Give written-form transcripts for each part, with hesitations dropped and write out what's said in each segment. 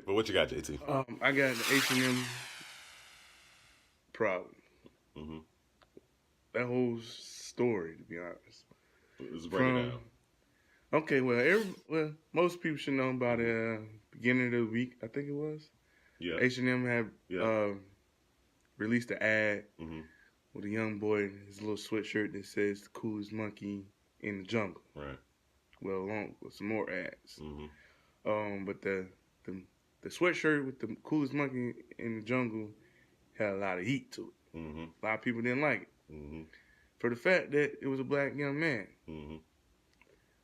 But what you got, JT? I got the H&M problem. Mm-hmm. That whole story, to be honest. Let's break it From down. okay, most people should know about beginning of the week. I think it was Yeah. H&M had Yeah. released an ad Mm-hmm. with a young boy in his little sweatshirt that says "the coolest monkey in the jungle." Right. Well, along with some more ads. Mm-hmm. But the the sweatshirt with the coolest monkey in the jungle had a lot of heat to it. Mm-hmm. A lot of people didn't like it Mm-hmm. for the fact that it was a black young man Mm-hmm.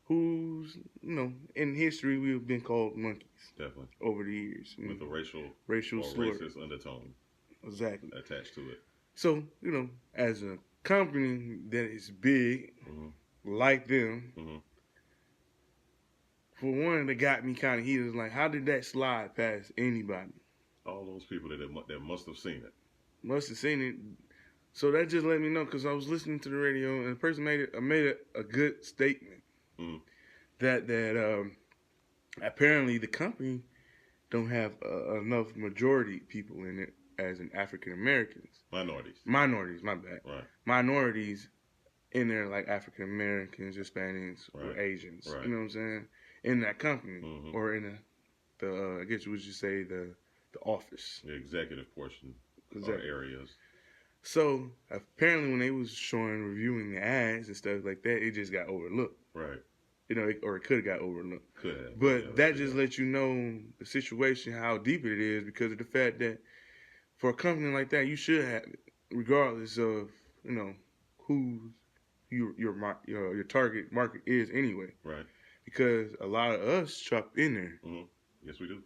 who's, in history we've been called monkeys Definitely. over the years. With a Racial or slur. racist undertone Exactly. attached to it. So, as a company that is big, like them, Mm-hmm. for one, that got me kind of heated. Is like, how did that slide past anybody? All those people that must have seen it. Must have seen it. So that just let me know, because I was listening to the radio and the person made a good statement that apparently the company don't have enough majority people in it as in African Americans. Minorities, my bad. Right. Minorities in there, like African Americans, Hispanics, or Asians. Right. You know what I'm saying? In that company, Mm-hmm. or in the I guess you would just say the office, the executive portion or areas. So apparently, when they was reviewing the ads and stuff like that, it just got overlooked. Right. Or it could have got overlooked. Could have. But that just lets you know the situation, how deep it is, because of the fact that for a company like that, you should have it, regardless of who your target market is anyway. Right. Because a lot of us shop in there. Mm-hmm. Yes, we do.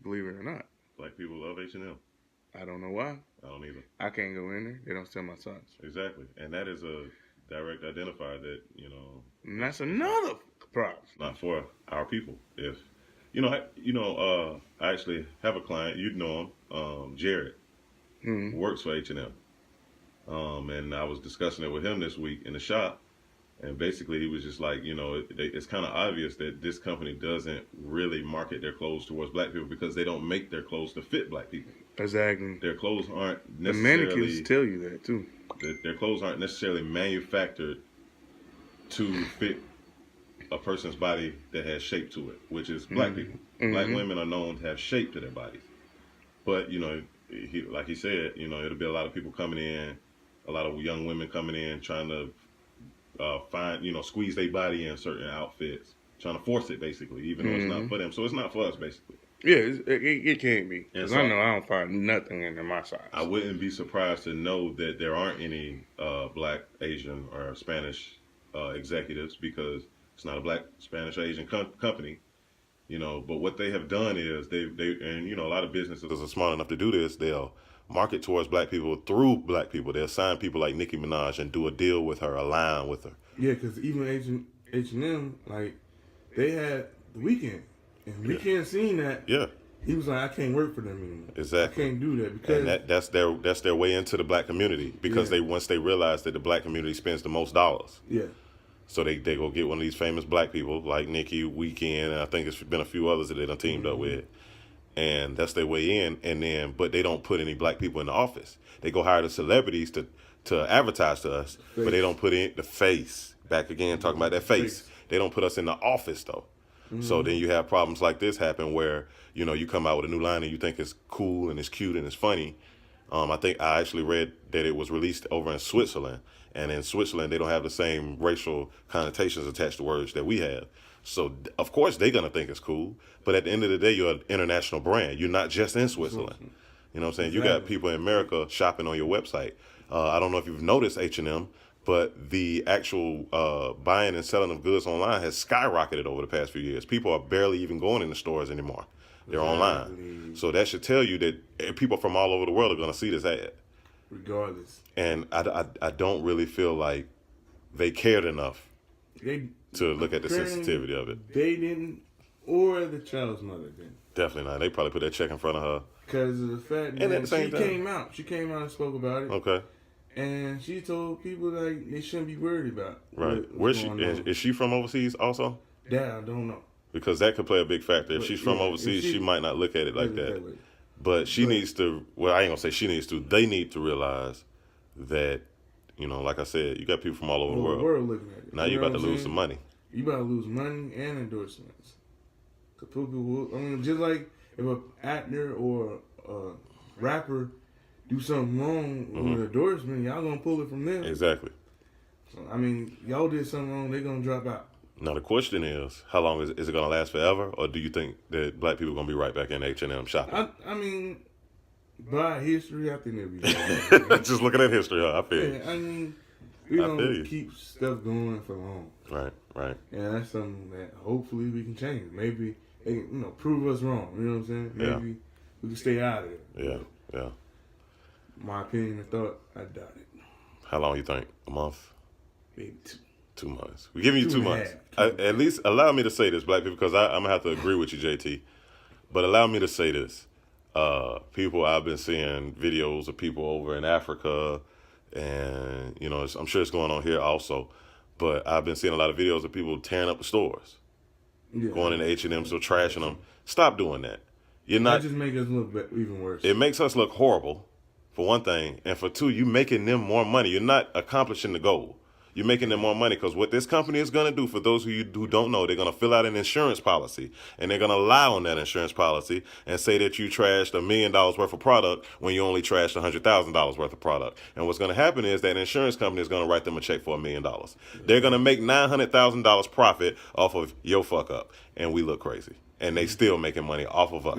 Believe it or not. Black people love H&M. I don't know why. I don't either. I can't go in there. They don't sell my size. Exactly. And that is a direct identifier that, And that's another problem. Not for our people. If, I actually have a client, you'd know him, Jared, who works for H&M. And I was discussing it with him this week in the shop. And basically, he was just like, it's kind of obvious that this company doesn't really market their clothes towards black people because they don't make their clothes to fit black people. Exactly. Their clothes aren't necessarily... The mannequins tell you that, too. Their clothes aren't necessarily manufactured to fit a person's body that has shape to it, which is black people. Mm-hmm. Black women are known to have shape to their bodies. But, like he said, it'll be a lot of people coming in, a lot of young women coming in trying to squeeze their body in certain outfits, trying to force it basically, even though it's not for them. So it's not for us, basically. Yeah, it can't be. Because I know I don't find nothing in my size. I wouldn't be surprised to know that there aren't any black, Asian, or Spanish executives because it's not a black, Spanish, Asian company. But what they have done is they a lot of businesses are smart enough to do this. They'll market towards black people through black people. They'll sign people like Nicki Minaj and do a deal with her, align with her. Yeah, because even H&M, like, they had The Weeknd. And Weeknd seen that. Yeah. He was like, I can't work for them anymore. Exactly. I can't do that because and that's their way into the black community because once they realize that the black community spends the most dollars. Yeah. So they go get one of these famous black people like Nicki, Weeknd, and I think it's been a few others that they done teamed up with. And that's their way in, but they don't put any black people in the office. They go hire the celebrities to advertise to us, but they don't put in the face. Back again, talking about that face. They don't put us in the office, though. So then you have problems like this happen where, you come out with a new line and you think it's cool and it's cute and it's funny. I think I actually read that it was released over in Switzerland. And in Switzerland, they don't have the same racial connotations attached to words that we have. So, of course, they're going to think it's cool. But at the end of the day, you're an international brand. You're not just in Switzerland. You know what I'm saying? Exactly. You got people in America shopping on your website. I don't know if you've noticed H&M, but the actual buying and selling of goods online has skyrocketed over the past few years. People are barely even going in the stores anymore. They're online. So that should tell you that people from all over the world are going to see this ad. Regardless. And I don't really feel like they cared enough to look at the sensitivity of it. They didn't, or the child's mother didn't. Definitely not. They probably put that check in front of her. Because of the fact that she came out and spoke about it. Okay. And she told people like they shouldn't be worried about. Right. Where's she? Is she from overseas also? That I don't know. because that could play a big factor. If But, she's from yeah, if overseas, she- she might not look at it like Look at that. way. But she But- needs to. Well, I ain't gonna say she needs to. They need to realize that, like I said, you got people from all over the Well, world. looking at it. Now you know about to what I'm lose saying? some money. You about to lose money and endorsements. 'Cause people will, I mean, just like if an actor or a rapper do something wrong with an endorsement, y'all gonna pull it from them. Exactly. So, I mean, y'all did something wrong, they gonna drop out. Now the question is, how long is it gonna last forever, or do you think that black people are gonna be right back in H&M shopping? I mean, by history, I think they'll be. Just looking at history, huh? I feel you. Yeah, I mean, we I feel you. don't keep stuff going for long. Right. And that's something that hopefully we can change. Maybe they can, prove us wrong. You know what I'm saying? Yeah. Maybe we can stay out of it. Yeah. My opinion and thought, I doubt it. How long you think? A month? Maybe 2. 2 months. We're giving you 2 2 and a months. half. At least allow me to say this, black people, because I'm gonna have to agree with you, JT. But allow me to say this. People, I've been seeing videos of people over in Africa, and I'm sure it's going on here also. But I've been seeing a lot of videos of people tearing up the stores, Yeah. going into H&M, so trashing them. Stop doing that. You're not. That just make us look even worse. It makes us look horrible, for one thing, and for two, you making them more money. You're not accomplishing the goal. You're making them more money because what this company is going to do, for those who don't know, they're going to fill out an insurance policy, and they're going to lie on that insurance policy and say that you trashed $1 million worth of product when you only trashed $100,000 worth of product. And what's going to happen is that insurance company is going to write them a check for $1 million. They're going to make $900,000 profit off of your fuck up, and we look crazy. And they still making money off of us.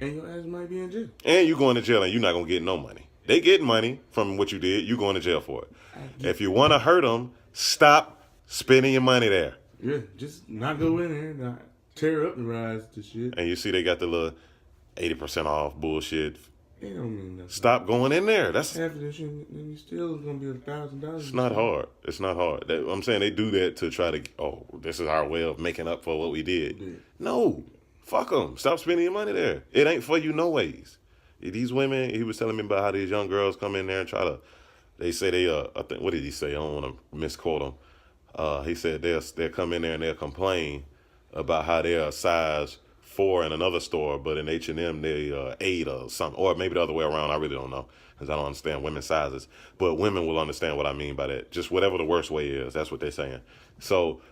Yeah. And your ass might be in jail. And you going to jail, and you're not going to get no money. They get money from what you did. You going to jail for it. If you want to hurt them, stop spending your money there. Yeah, just not go in there, not tear up the rides to shit. And you see they got the little 80% off bullshit. It don't mean nothing. Stop going in there. That's Half of this shit, and you still gonna be $1,000. It's not hard. It's not hard. I'm saying they do that to try to, this is our way of making up for what we did. Yeah. No, fuck them. Stop spending your money there. It ain't for you no ways. These women, he was telling me about how these young girls come in there and try to, they say they, I think, what did he say? I don't want to misquote him. He said they'll come in there and they'll complain about how they're a size 4 in another store, but in H&M they 8 or something, or maybe the other way around. I really don't know because I don't understand women's sizes. But women will understand what I mean by that. Just whatever the worst way is, that's what they're saying. So,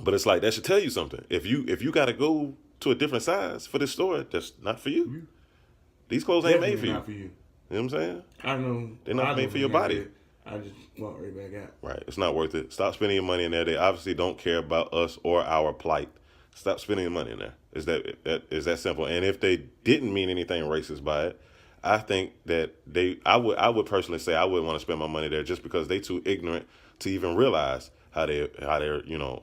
but it's like that should tell you something. If you got to go to a different size for this store, that's not for you. These clothes ain't made for you. Not for you. You know what I'm saying? I know. They're not made for your body. I just walk right back out. Right. It's not worth it. Stop spending your money in there. They obviously don't care about us or our plight. Stop spending your money in there. Is that simple? And if they didn't mean anything racist by it, I think that I would personally say I wouldn't want to spend my money there just because they too ignorant to even realize how they're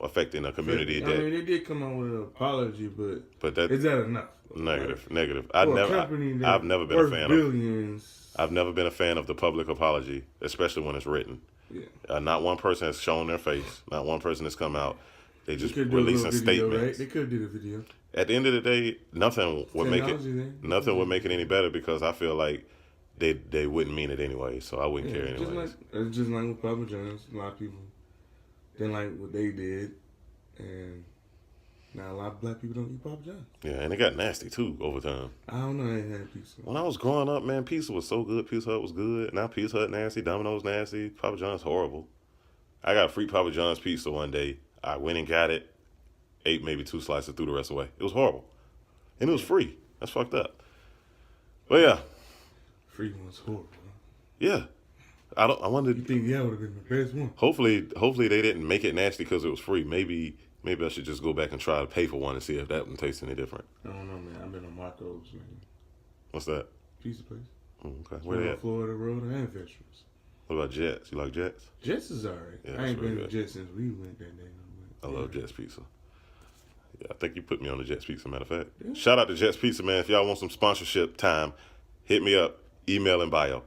affecting a community. I mean, they did come out with an apology, but that is that enough? Negative. I've never been a fan billions. I've never been a fan of the public apology, especially when it's written. Yeah. Not one person has shown their face. Not one person has come out. They just releasing video, statements. Right? They could do the video. At the end of the day, nothing would make it any better because I feel like they wouldn't mean it anyway. So I wouldn't care anyway. It's just like with Papa John's. A lot of people didn't like what they did, and now a lot of black people don't eat Papa John's. Yeah, and it got nasty too over time. I don't know. I ain't had pizza. When I was growing up, man, pizza was so good. Pizza Hut was good. Now Pizza Hut nasty. Domino's nasty. Papa John's horrible. I got free Papa John's pizza one day. I went and got it, ate maybe 2 slices, threw the rest away. It was horrible, and it was free. That's fucked up. But yeah, free one's horrible. Huh? Yeah, I wondered. You think would have been the best one? Hopefully they didn't make it nasty because it was free. Maybe I should just go back and try to pay for one and see if that one tastes any different. I don't know, man. I've been on Marco's, man. What's that? Pizza place. Okay, where they at? Florida Road and Vegetables. What about Jets? You like Jets? Jets is alright. Yeah, I ain't been to Jets since we went that day. I love Jets Pizza. Yeah, I think you put me on the Jets Pizza, matter of fact. Yeah. Shout out to Jets Pizza, man. If y'all want some sponsorship time, hit me up. Email in bio.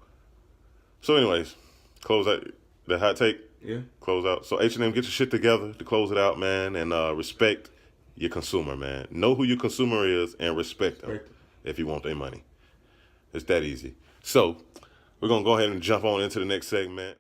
So anyways, close out the hot take. Yeah. Close out. So H&M, get your shit together to close it out, man, and respect your consumer, man. Know who your consumer is and respect them if you want their money. It's that easy. So we're going to go ahead and jump on into the next segment.